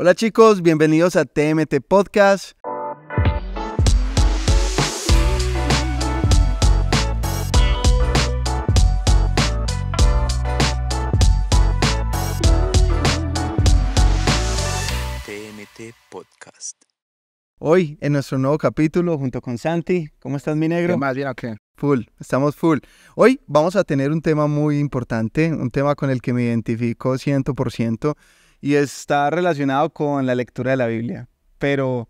Hola chicos, bienvenidos a TMT Podcast. TMT Podcast. Hoy en nuestro nuevo capítulo junto con Santi. ¿Cómo estás, mi negro? ¿Qué más? ¿Bien o qué? Full, estamos full. Hoy vamos a tener un tema muy importante, un tema con el que me identifico 100% y está relacionado con la lectura de la Biblia, pero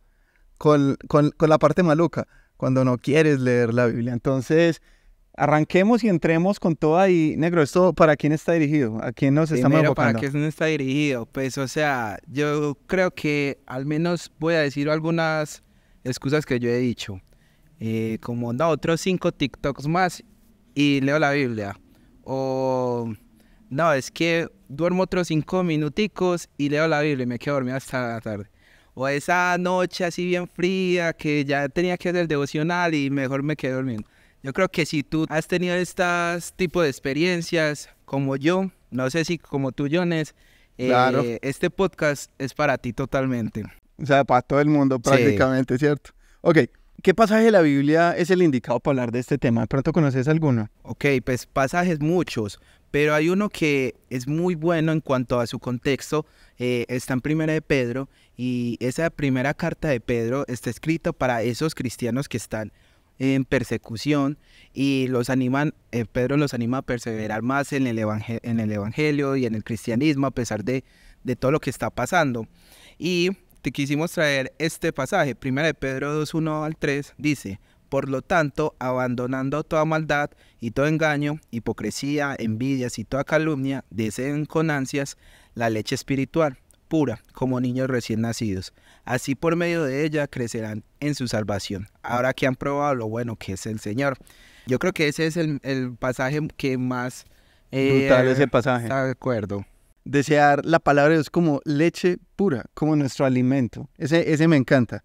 con la parte maluca, cuando no quieres leer la Biblia. Entonces, arranquemos y entremos con toda y, negro, ¿esto para quién está dirigido? ¿A quién nos estamos Primero, enfocando? ¿para qué no está dirigido? Pues, o sea, yo creo que al menos voy a decir algunas excusas que yo he dicho. Como, no, otros 5 TikToks más y leo la Biblia. O, no, es que duermo otros 5 minuticos y leo la Biblia y me quedo dormido hasta la tarde. O esa noche así bien fría que ya tenía que hacer el devocional y mejor me quedé durmiendo. Yo creo que si tú has tenido estos tipos de experiencias como yo, no sé si como tú, Jones, Claro. este podcast es para ti totalmente. O sea, para todo el mundo prácticamente, ¿cierto? Ok, ¿qué pasaje de la Biblia es el indicado para hablar de este tema? ¿De pronto conoces alguno? Ok, pues pasajes muchos, pero hay uno que es muy bueno en cuanto a su contexto, está en Primera de Pedro, y esa primera carta de Pedro está escrita para esos cristianos que están en persecución y Pedro los anima a perseverar más en el evangelio y en el cristianismo a pesar de todo lo que está pasando. Y te quisimos traer este pasaje, Primera de Pedro 2, 1 al 3, dice: por lo tanto, abandonando toda maldad y todo engaño, hipocresía, envidias y toda calumnia, deseen con ansias la leche espiritual, pura, como niños recién nacidos. Así por medio de ella crecerán en su salvación, ahora que han probado lo bueno que es el Señor. Yo creo que ese es el pasaje que más Brutal ese pasaje. está de acuerdo. Desear la palabra de Dios como leche pura, como nuestro alimento. Ese me encanta.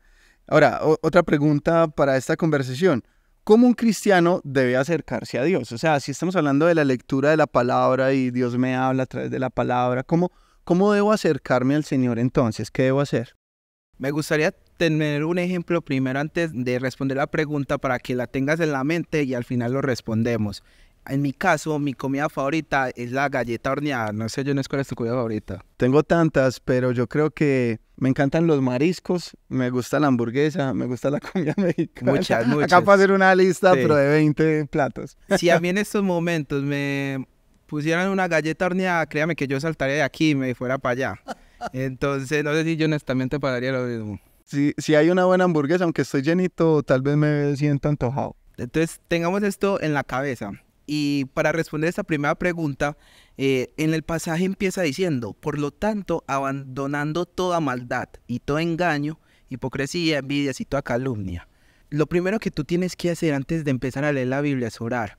Ahora, otra pregunta para esta conversación. ¿Cómo un cristiano debe acercarse a Dios? O sea, si estamos hablando de la lectura de la palabra y Dios me habla a través de la palabra, ¿cómo debo acercarme al Señor entonces? ¿Qué debo hacer? Me gustaría tener un ejemplo primero antes de responder la pregunta para que la tengas en la mente y al final lo respondemos. En mi caso, mi comida favorita es la galleta horneada. No sé, Jones, ¿cuál es tu comida favorita? Tengo tantas, pero yo creo que me encantan los mariscos, me gusta la hamburguesa, me gusta la comida mexicana. Muchas. Acá para hacer una lista, Sí. pero de 20 platos. Si a mí en estos momentos me pusieran una galleta horneada, créame que yo saltaría de aquí y me fuera para allá. Entonces, no sé si Jones también te pagaría lo mismo. Si hay una buena hamburguesa, aunque estoy llenito, tal vez me siento antojado. Entonces, tengamos esto en la cabeza. Y para responder esta primera pregunta, en el pasaje empieza diciendo: por lo tanto, abandonando toda maldad y todo engaño, hipocresía, envidias y toda calumnia. Lo primero que tú tienes que hacer antes de empezar a leer la Biblia es orar.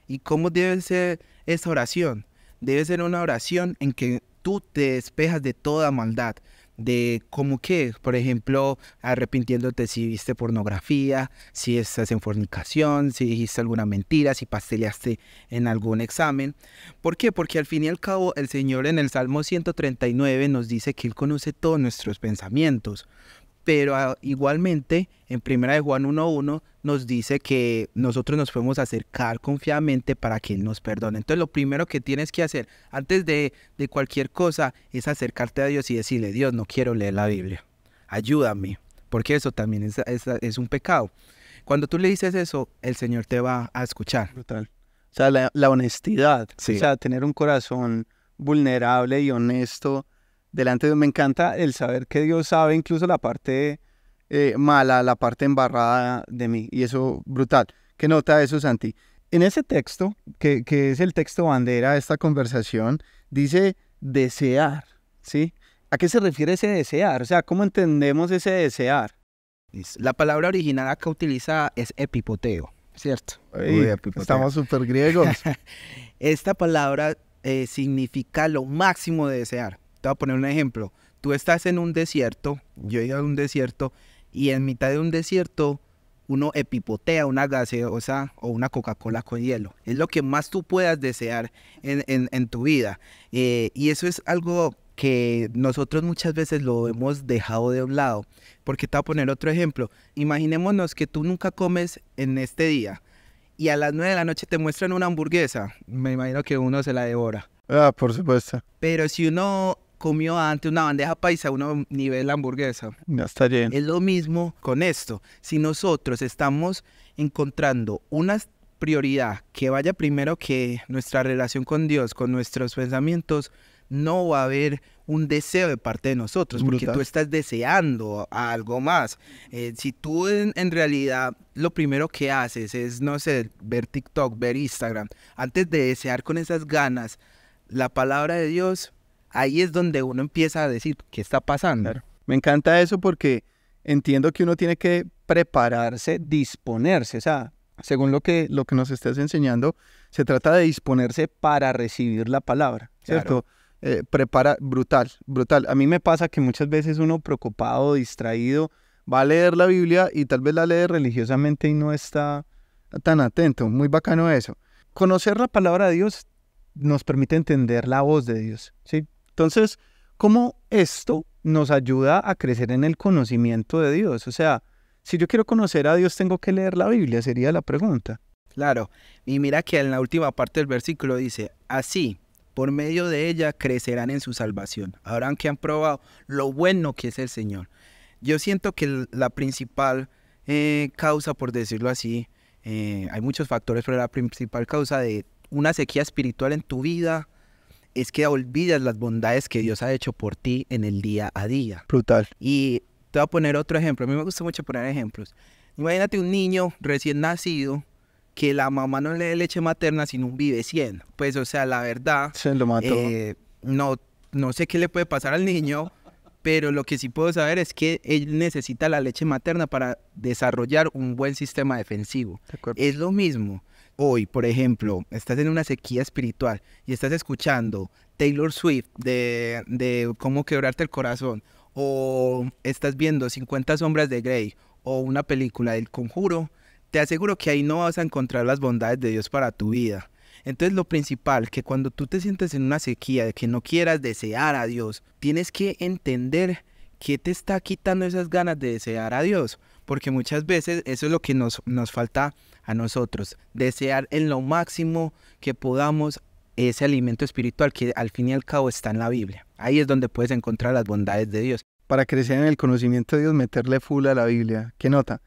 ¿Y cómo debe ser esa oración? Debe ser una oración en que tú te despejas de toda maldad. De como que, por ejemplo, arrepintiéndote si viste pornografía, si estás en fornicación, si dijiste alguna mentira, si pasteleaste en algún examen. ¿Por qué? Porque al fin y al cabo el Señor en el Salmo 139 nos dice que Él conoce todos nuestros pensamientos. Pero igualmente en Primera de Juan 1:1 nos dice que nosotros nos podemos acercar confiadamente para que Él nos perdone. Entonces lo primero que tienes que hacer antes de cualquier cosa es acercarte a Dios y decirle: Dios, no quiero leer la Biblia, ayúdame, porque eso también es un pecado. Cuando tú le dices eso, el Señor te va a escuchar. Brutal. O sea, la honestidad. Sí. O sea, tener un corazón vulnerable y honesto delante de Dios. Me encanta el saber que Dios sabe incluso la parte mala, la parte embarrada de mí. Y eso, brutal. ¿Qué nota eso, Santi? En ese texto, que es el texto bandera de esta conversación, dice desear, ¿sí? ¿A qué se refiere ese desear? O sea, ¿cómo entendemos ese desear? La palabra original acá utilizada es epipoteo, ¿cierto? Uy, Epipoteo. estamos súper griegos. Esta palabra significa lo máximo de desear. Te voy a poner un ejemplo. Tú estás en un desierto, yo he ido a un desierto, y en mitad de un desierto uno epipotea una gaseosa o una Coca-Cola con hielo. Es lo que más tú puedas desear en tu vida. Y eso es algo que nosotros muchas veces lo hemos dejado de un lado. Porque te voy a poner otro ejemplo. Imaginémonos que tú nunca comes en este día y a las 9 de la noche te muestran una hamburguesa. Me imagino que uno se la devora. Ah, por supuesto. Pero si uno comió antes una bandeja paisa, uno ni ve la hamburguesa. Ya está lleno. Es lo mismo con esto. Si nosotros estamos encontrando una prioridad que vaya primero que nuestra relación con Dios, con nuestros pensamientos, no va a haber un deseo de parte de nosotros, porque Brutal. tú estás deseando algo más. Si tú en realidad lo primero que haces es, no sé, ver TikTok, ver Instagram, antes de desear con esas ganas la palabra de Dios, ahí es donde uno empieza a decir, ¿qué está pasando? Claro. Me encanta eso porque entiendo que uno tiene que prepararse, disponerse, o sea, según lo que nos estés enseñando, se trata de disponerse para recibir la palabra, ¿cierto? Brutal, brutal. A mí me pasa que muchas veces uno preocupado, distraído, va a leer la Biblia y tal vez la lee religiosamente y no está tan atento. Muy bacano eso. Conocer la palabra de Dios nos permite entender la voz de Dios, ¿sí? Entonces, ¿cómo esto nos ayuda a crecer en el conocimiento de Dios? O sea, si yo quiero conocer a Dios, ¿tengo que leer la Biblia? Sería la pregunta. Claro, y mira que en la última parte del versículo dice, así, por medio de ella crecerán en su salvación. Habrán que han probado lo bueno que es el Señor. Yo siento que la principal causa, por decirlo así, hay muchos factores, pero la principal causa de una sequía espiritual en tu vida es que olvidas las bondades que Dios ha hecho por ti en el día a día. Brutal. Y te voy a poner otro ejemplo. A mí me gusta mucho poner ejemplos. Imagínate un niño recién nacido que la mamá no le dé leche materna sino un Vive-100. Pues, o sea, la verdad, Se lo mató. no sé qué le puede pasar al niño, pero lo que sí puedo saber es que él necesita la leche materna para desarrollar un buen sistema defensivo. De acuerdo. Es lo mismo. Hoy, por ejemplo, estás en una sequía espiritual y estás escuchando Taylor Swift de cómo quebrarte el corazón, o estás viendo 50 sombras de Grey o una película del Conjuro, te aseguro que ahí no vas a encontrar las bondades de Dios para tu vida. Entonces lo principal, que cuando tú te sientes en una sequía de que no quieras desear a Dios, tienes que entender qué te está quitando esas ganas de desear a Dios, porque muchas veces eso es lo que nos falta a nosotros, desear en lo máximo que podamos ese alimento espiritual que al fin y al cabo está en la Biblia. Ahí es donde puedes encontrar las bondades de Dios. Para crecer en el conocimiento de Dios, meterle full a la Biblia. ¿Qué nota?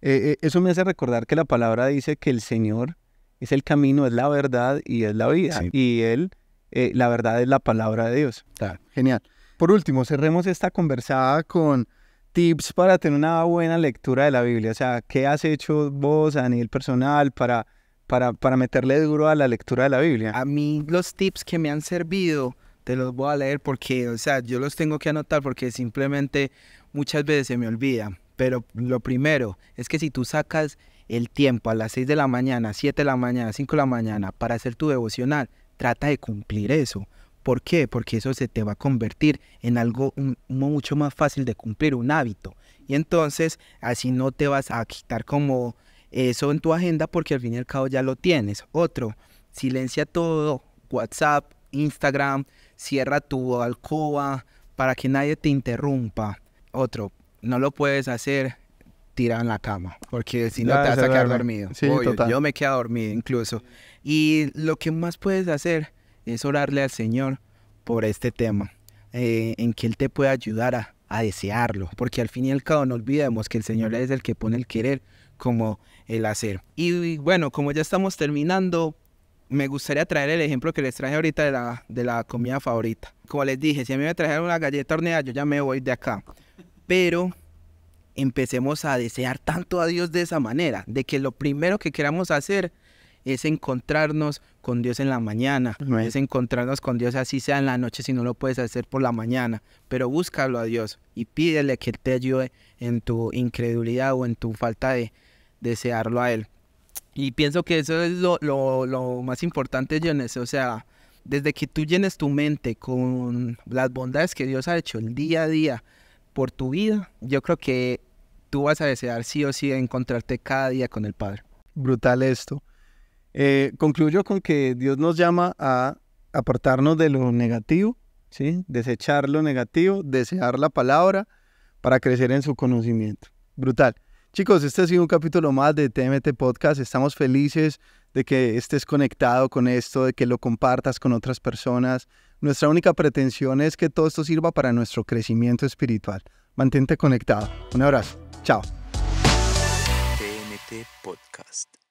Eso me hace recordar que la palabra dice que el Señor es el camino, es la verdad y es la vida. Sí. Y Él, la verdad es la palabra de Dios. Claro. Genial. Por último, cerremos esta conversada con tips para tener una buena lectura de la Biblia. O sea, ¿qué has hecho vos a nivel personal para meterle duro a la lectura de la Biblia? A mí los tips que me han servido, te los voy a leer porque, o sea, yo los tengo que anotar porque simplemente muchas veces se me olvida. Pero lo primero es que si tú sacas el tiempo a las 6 de la mañana, 7 de la mañana, 5 de la mañana para hacer tu devocional, trata de cumplir eso. ¿Por qué? Porque eso se te va a convertir en algo mucho más fácil de cumplir, un hábito. Y entonces así no te vas a quitar como eso en tu agenda porque al fin y al cabo ya lo tienes. Otro, silencia todo, WhatsApp, Instagram, cierra tu alcoba para que nadie te interrumpa. Otro, no lo puedes hacer tirado en la cama, porque si no te vas a quedar dormido. Sí, total. Yo me quedo dormido incluso. Y lo que más puedes hacer es orarle al Señor por este tema, en que Él te pueda ayudar a desearlo, porque al fin y al cabo no olvidemos que el Señor es el que pone el querer como el hacer. Y bueno, como ya estamos terminando, me gustaría traer el ejemplo que les traje ahorita de la comida favorita. Como les dije, si a mí me trajeron una galleta horneada, yo ya me voy de acá. Pero empecemos a desear tanto a Dios de esa manera, de que lo primero que queramos hacer es encontrarnos con Dios en la mañana, es encontrarnos con Dios así sea en la noche si no lo puedes hacer por la mañana, pero búscalo a Dios y pídele que Él te ayude en tu incredulidad o en tu falta de desearlo a Él. Y pienso que eso es lo más importante, Jones, o sea, desde que tú llenes tu mente con las bondades que Dios ha hecho el día a día por tu vida, yo creo que tú vas a desear sí o sí encontrarte cada día con el Padre. Brutal esto. Concluyo con que Dios nos llama a apartarnos de lo negativo ¿sí? Desechar lo negativo, desear la palabra para crecer en su conocimiento. Brutal. Chicos, este ha sido un capítulo más de TMT Podcast. Estamos felices de que estés conectado con esto, de que lo compartas con otras personas. Nuestra única pretensión es que todo esto sirva para nuestro crecimiento espiritual. Mantente conectado. Un abrazo. Chao. TMT Podcast.